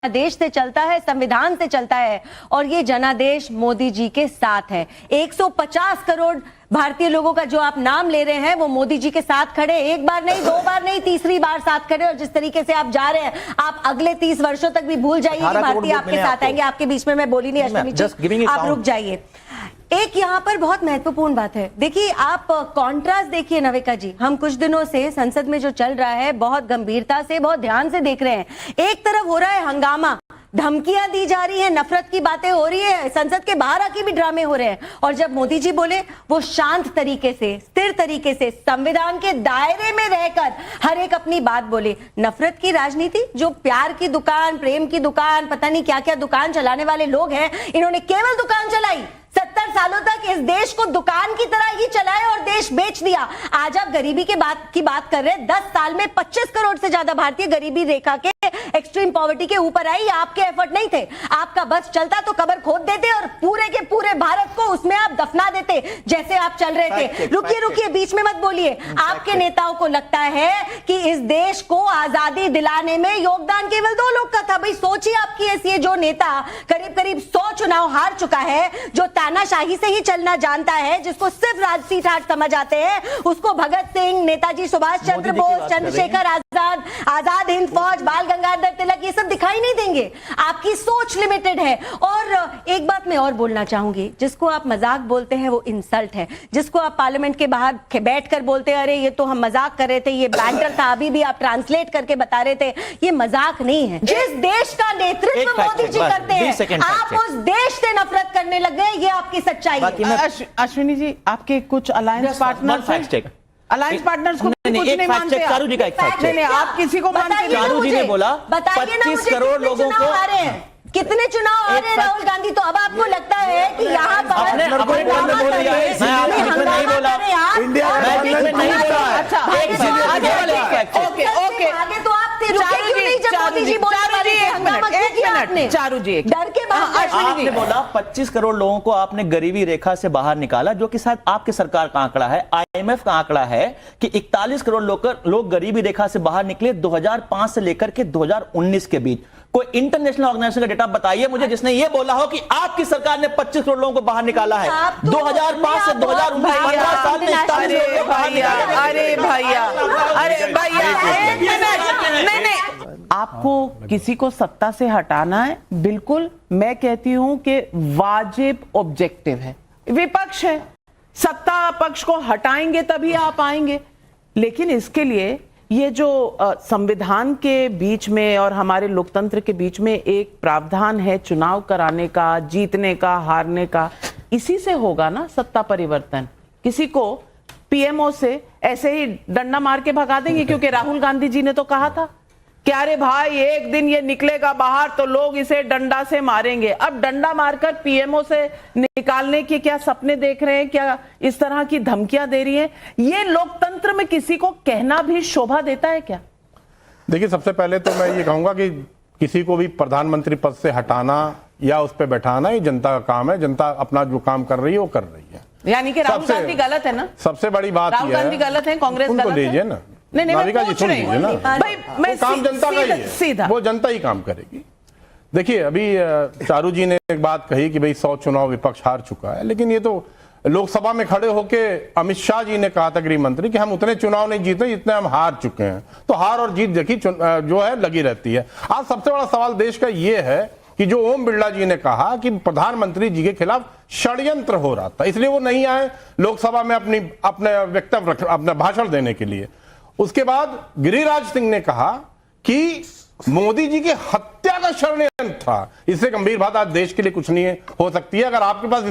देश से चलता है, संविधान से चलता है और ये जनादेश मोदी जी के साथ है। 150 करोड़ भारतीय लोगों का जो आप नाम ले रहे हैं वो मोदी जी के साथ खड़े, एक बार नहीं, दो बार नहीं, तीसरी बार साथ खड़े। और जिस तरीके से आप जा रहे हैं, आप अगले 30 वर्षों तक भी भूल जाइए कि भारतीय आपके साथ आएंगे। आपके बीच में मैं बोली नहीं अश्विनी जी, आप रुक जाइए। एक यहाँ पर बहुत महत्वपूर्ण बात है, देखिए आप कॉन्ट्रास्ट देखिए नविका जी, हम कुछ दिनों से संसद में जो चल रहा है बहुत गंभीरता से, बहुत ध्यान से देख रहे हैं। एक तरफ हो रहा है हंगामा, धमकियां दी जा रही है, नफरत की बातें हो रही है, संसद के बाहर आके भी ड्रामे हो रहे हैं। और जब मोदी जी बोले वो शांत तरीके से, स्थिर तरीके से, संविधान के दायरे में रहकर हर एक अपनी बात बोले। नफरत की राजनीति, जो प्यार की दुकान, प्रेम की दुकान, पता नहीं क्या क्या दुकान चलाने वाले लोग हैं, इन्होंने केवल दुकान चलाई। 70 सालों तक इस देश को दुकान की तरह ही चलाया और देश बेच दिया। आज आप गरीबी की बात कर रहे हैं। 10 साल में 25 करोड़ से ज्यादा भारतीय गरीबी रेखा के, एक्सट्रीम पॉवर्टी के ऊपर आई। आपके एफर्ट नहीं थे, आपका बस चलता तो कब्र खोद देते और पूरे के पूरे भारत को उसमें आप दफना देते जैसे आप चल रहे थे। रुकिए, बीच में मत बोलिए। आपके नेताओं को लगता है कि इस देश को आजादी दिलाने में योगदान केवल 2 लोग का था। भाई सोचिए, आपकी ऐसी जो नेता करीब 100 चुनाव हार चुका है, जो तानाशाही से ही चलना जानता है, जिसको सिर्फ राजसी ठाट समझ आते हैं, उसको भगत सिंह, नेताजी सुभाष चंद्र बोस, चंद्रशेखर आजाद, आजाद हिंद फौज, बाल गंगाधर तिलक, ये सब दिखाई नहीं देंगे। आपकी सोच लिमिटेड है। और एक बात मैं और बोलना चाहूंगी, जिसको आप मजाक बोलते हैं वो इंसल्ट है। जिसको आप पार्लियामेंट के बाहर बैठकर बोलते हैं अरे ये तो हम मजाक कर रहे थे, ये बैंटर था, अभी भी आप ट्रांसलेट करके बता रहे थे, ये मजाक नहीं है। जिस देश का नेतृत्व मोदी जी करते हैं, आप उस देश से नफरत करने लग गए, ये आपकी सच्चाई है। अश्विनी जी, आपके कुछ अलायंस पार्टनर्स को कुछ नहीं मानते। चारू जी का एक फैक्ट चेक, आप किसी को मानते नहीं। चारू जी ने बोला 25 करोड़ लोगों को कितने चुनाव आ रहे हैं राहुल गांधी, तो अब आपको लगता है कि यहाँ आगे तो आप थे, रुके क्यों नहीं जब मोदी जी बोल रहे थे? हंगामा क्यों किया आपने? चारू जी डर के बाद आपने बोला 25 करोड़ लोगों को आपने गरीबी रेखा से बाहर निकाला, जो कि शायद आपकी सरकार का आंकड़ा है। IMF का आंकड़ा है कि 41 करोड़ लोग गरीबी रेखा से बाहर निकले 2005 से लेकर के 2019 के बीच। कोई इंटरनेशनल ऑर्गेनाइजेशन का डेटा बताइए मुझे जिसने ये बोला हो कि आपकी सरकार ने 25 करोड़ लोगों को बाहर निकाला है। 2005 से 2019 15 साल में 41 करोड़ लोग बाहर निकाले। अरे भैया, आपको किसी को सत्ता से हटाना है, बिल्कुल मैं कहती हूं कि वाजिब ऑब्जेक्टिव है। विपक्ष है, सत्ता पक्ष को हटाएंगे तभी आप आएंगे। लेकिन इसके लिए ये जो संविधान के बीच में और हमारे लोकतंत्र के बीच में एक प्रावधान है चुनाव कराने का, जीतने का, हारने का, इसी से होगा ना सत्ता परिवर्तन। किसी को पीएमओ से ऐसे ही डंडा मार के भगा देंगे? क्योंकि राहुल गांधी जी ने तो कहा था कि अरे भाई एक दिन ये निकलेगा बाहर तो लोग इसे डंडा से मारेंगे। अब डंडा मारकर पीएमओ से निकालने के क्या सपने देख रहे हैं? क्या इस तरह की धमकियां दे रही हैं? ये लोकतंत्र में किसी को कहना भी शोभा देता है क्या? देखिए, सबसे पहले तो मैं ये कहूंगा कि किसी को भी प्रधानमंत्री पद से हटाना या उस पर बैठाना ये जनता का काम है। जनता अपना जो काम कर रही है वो कर रही है। यानी कि राहुल गांधी गलत है ना? सबसे बड़ी बात राहुल गांधी गलत है, कांग्रेस गलत दीजिए ना। नहीं, नाविका जी सुन लीजिए ना, भाई मैं काम जनता का ही है, सीधा वो जनता ही काम करेगी। देखिए, अभी चारू जी ने एक बात कही कि भाई 100 चुनाव विपक्ष हार चुका है, लेकिन ये तो लोकसभा में खड़े होके अमित शाह जी ने कहा था, गृह मंत्री, कि हम उतने चुनाव नहीं जीते जितने हम हार चुके हैं। तो हार और जीत देखिए जो है लगी रहती है। आज सबसे बड़ा सवाल देश का ये है कि जो ओम बिरला जी ने कहा कि प्रधानमंत्री जी के खिलाफ षड्यंत्र हो रहा था, इसलिए वो नहीं आए लोकसभा में अपने वक्तव्य, अपना भाषण देने के लिए। उसके बाद गिरिराज सिंह ने कहा कि मोदी जी की हत्या का षड्यंत्र था। इससे गंभीर बात आज देश के लिए कुछ नहीं हो सकती है। अगर आपके पास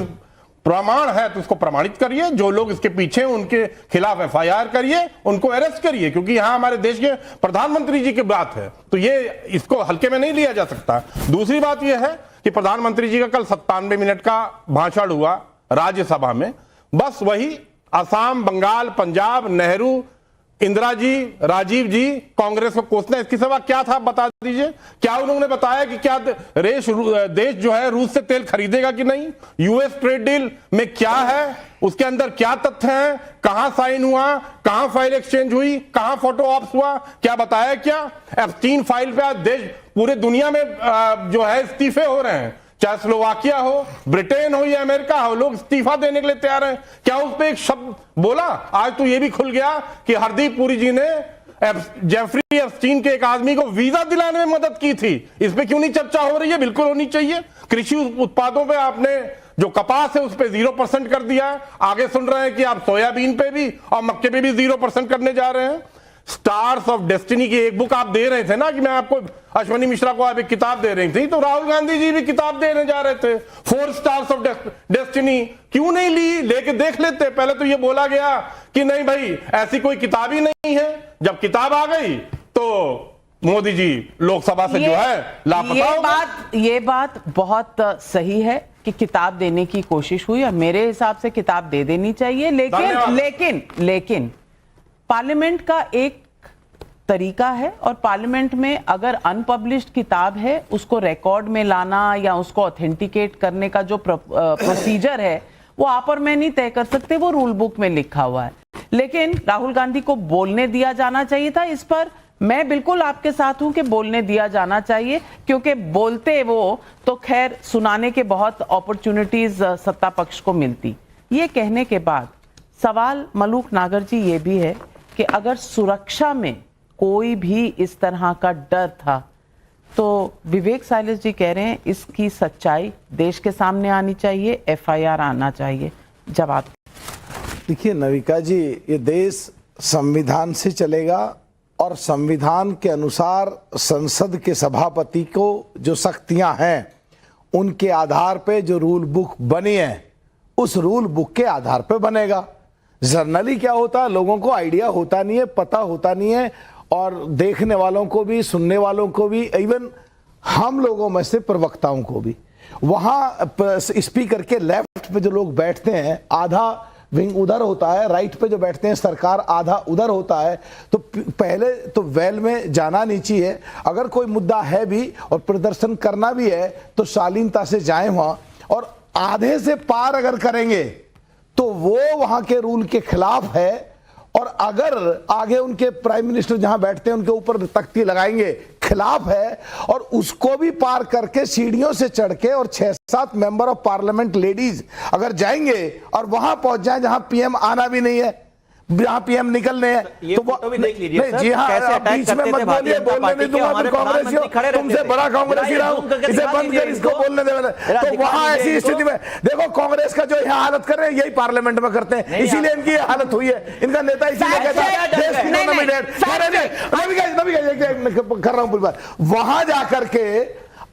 प्रमाण है तो उसको प्रमाणित करिए, जो लोग इसके पीछे उनके खिलाफ FIR करिए, उनको अरेस्ट करिए, क्योंकि यहां हमारे देश के प्रधानमंत्री जी की बात है, तो ये इसको हल्के में नहीं लिया जा सकता। दूसरी बात यह है कि प्रधानमंत्री जी का कल 97 मिनट का भाषण हुआ राज्यसभा में। बस वही असम, बंगाल, पंजाब, नेहरू, इंदिरा जी, राजीव जी, कांग्रेस को कोसना, इसके सिवा क्या था बता दीजिए। क्या उन्होंने बताया कि क्या देश जो है रूस से तेल खरीदेगा कि नहीं? यूएस ट्रेड डील में क्या है, उसके अंदर क्या तथ्य हैं, कहां साइन हुआ, कहां फाइल एक्सचेंज हुई, कहां फोटो ऑप्स हुआ, क्या बताया? क्या एप्स्टीन फाइल पे आज देश पूरे दुनिया में जो है इस्तीफे हो रहे हैं, चाहे स्लोवाकिया हो, ब्रिटेन हो या अमेरिका हो, लोग इस्तीफा देने के लिए तैयार हैं। क्या उस पर एक शब्द बोला? आज तो ये भी खुल गया कि हरदीप पुरी जी ने जेफरी एप्स्टीन के एक आदमी को वीजा दिलाने में मदद की थी। इस पे क्यों नहीं चर्चा हो रही है? बिल्कुल होनी चाहिए। कृषि उत्पादों पे आपने जो कपास है उस पे 0% कर दिया है। आगे सुन रहे हैं कि आप सोयाबीन पे भी और मक्के पे भी 0% करने जा रहे हैं। स्टार्स ऑफ डेस्टिनी की एक बुक आप दे रहे थे ना, कि मैं आपको अश्वनी मिश्रा को आप एक किताब दे रही थी, तो राहुल गांधी जी भी किताब देने जा रहे थे 4 स्टार्स ऑफ डेस्टिनी। क्यों नहीं ली? लेके देख लेते। पहले तो ये बोला गया कि नहीं भाई ऐसी कोई किताब ही नहीं है। जब किताब आ गई तो मोदी जी लोकसभा से जो है लापता। ये बात बहुत सही है कि किताब देने की कोशिश हुई और मेरे हिसाब से किताब दे देनी चाहिए, लेकिन पार्लियामेंट का एक तरीका है और पार्लियामेंट में अगर अनपब्लिश्ड किताब है उसको रिकॉर्ड में लाना या उसको ऑथेंटिकेट करने का जो प्रोसीजर है वो आप और मैं नहीं तय कर सकते, वो रूल बुक में लिखा हुआ है। लेकिन राहुल गांधी को बोलने दिया जाना चाहिए था इस पर। मैं बिल्कुल आपके साथ हूं कि बोलने दिया जाना चाहिए, क्योंकि बोलते वो तो खैर सुनाने के बहुत अपॉर्चुनिटीज सत्ता पक्ष को मिलती। ये कहने के बाद सवाल मलूक नागर जी ये भी है कि अगर सुरक्षा में कोई भी इस तरह का डर था तो विवेक साइलेस जी कह रहे हैं इसकी सच्चाई देश के सामने आनी चाहिए, FIR आना चाहिए। जवाब देखिए नविका जी, ये देश संविधान से चलेगा और संविधान के अनुसार संसद के सभापति को जो शक्तियां हैं उनके आधार पे जो रूल बुक बनी है उस रूल बुक के आधार पे बनेगा। जर्नली क्या होता है, लोगों को आइडिया होता नहीं है, पता होता नहीं है, और देखने वालों को भी, सुनने वालों को भी, इवन हम लोगों में से प्रवक्ताओं को भी। वहां स्पीकर के लेफ्ट पे जो लोग बैठते हैं, आधा विंग उधर होता है, राइट पे जो बैठते हैं सरकार आधा उधर होता है। तो पहले तो वेल में जाना नहीं चाहिए। अगर कोई मुद्दा है भी और प्रदर्शन करना भी है तो शालीनता से जाएं वहां, और आधे से पार अगर करेंगे तो वो वहां के रूल के खिलाफ है। और अगर आगे उनके प्राइम मिनिस्टर जहां बैठते हैं उनके ऊपर तख्ती लगाएंगे, खिलाफ है। और उसको भी पार करके सीढ़ियों से चढ़ के और 6-7 मेंबर ऑफ पार्लियामेंट लेडीज अगर जाएंगे और वहां पहुंच जाए जहां PM आना भी नहीं है, जहां PM निकलने हैं, तो वो भी देख लीजिए सर, जी हाँ, बीच में मत बोलिए, बोलने नहीं दूंगा। मैं कांग्रेसी हूं, तुमसे बड़ा कांग्रेसी रहा हूं, इसे बंद कर, इसको बोलने दे। तो वहां ऐसी स्थिति में देखो कांग्रेस का जो यहाँ हालत कर रहे हैं यही पार्लियामेंट में करते हैं, इसीलिए इनकी हालत हुई है। इनका नेता इसीलिए कहता है कर रहा हूं। वहां जाकर के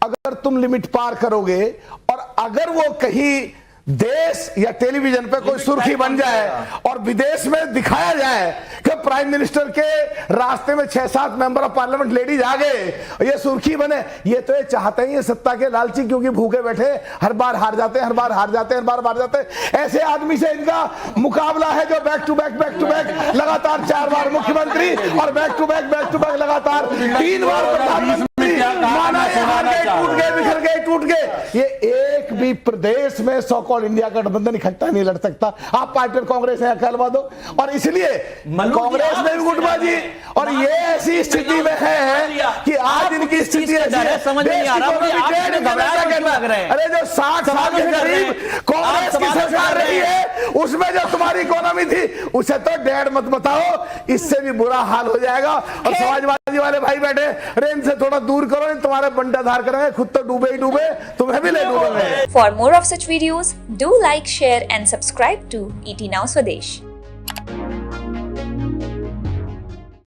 अगर तुम लिमिट पार करोगे और अगर वो कहीं देश या टेलीविजन पे कोई सुर्खी बन जाए और विदेश में दिखाया जाए कि प्राइम मिनिस्टर के रास्ते में 6-7 मेंबर ऑफ पार्लियामेंट लेडीज आ गए, ये सुर्खी बने, ये तो ये चाहते ही सत्ता के लालची, क्योंकि भूखे बैठे हर बार हार जाते हैं। ऐसे आदमी से इनका मुकाबला है जो बैक टू बैक लगातार 4 बार मुख्यमंत्री और बैक टू बैक लगातार 3 बार प्रधानमंत्री। माना ये हार गए, टूट गए, बिखर गए, टूट गए। ये एक भी प्रदेश में सो कॉल्ड इंडिया गठबंधन इकट्ठा नहीं लड़ सकता। आप पार्टी कांग्रेस है, कहलवा दो। और इसलिए कांग्रेस में भी गुटबाजी, और ये ऐसी स्थिति में है कि आज इनकी स्थिति समझ नहीं आ रहा। अरे जो 60 साल के करीब कांग्रेस की सरकार रही है उसमें जो तुम्हारी इकोनॉमी थी उसे तो 1.5 मत बताओ, इससे भी बुरा हाल हो जाएगा। और समाजवादी वाले भाई बैठे, अरे इनसे थोड़ा दूर करो, तुम्हारे बंटाधार करेंगे, खुद तो डूबे ही डूबे, तुम्हें भी ले डूबेंगे। For more of such videos, do like, share and subscribe to ET Now Swadesh.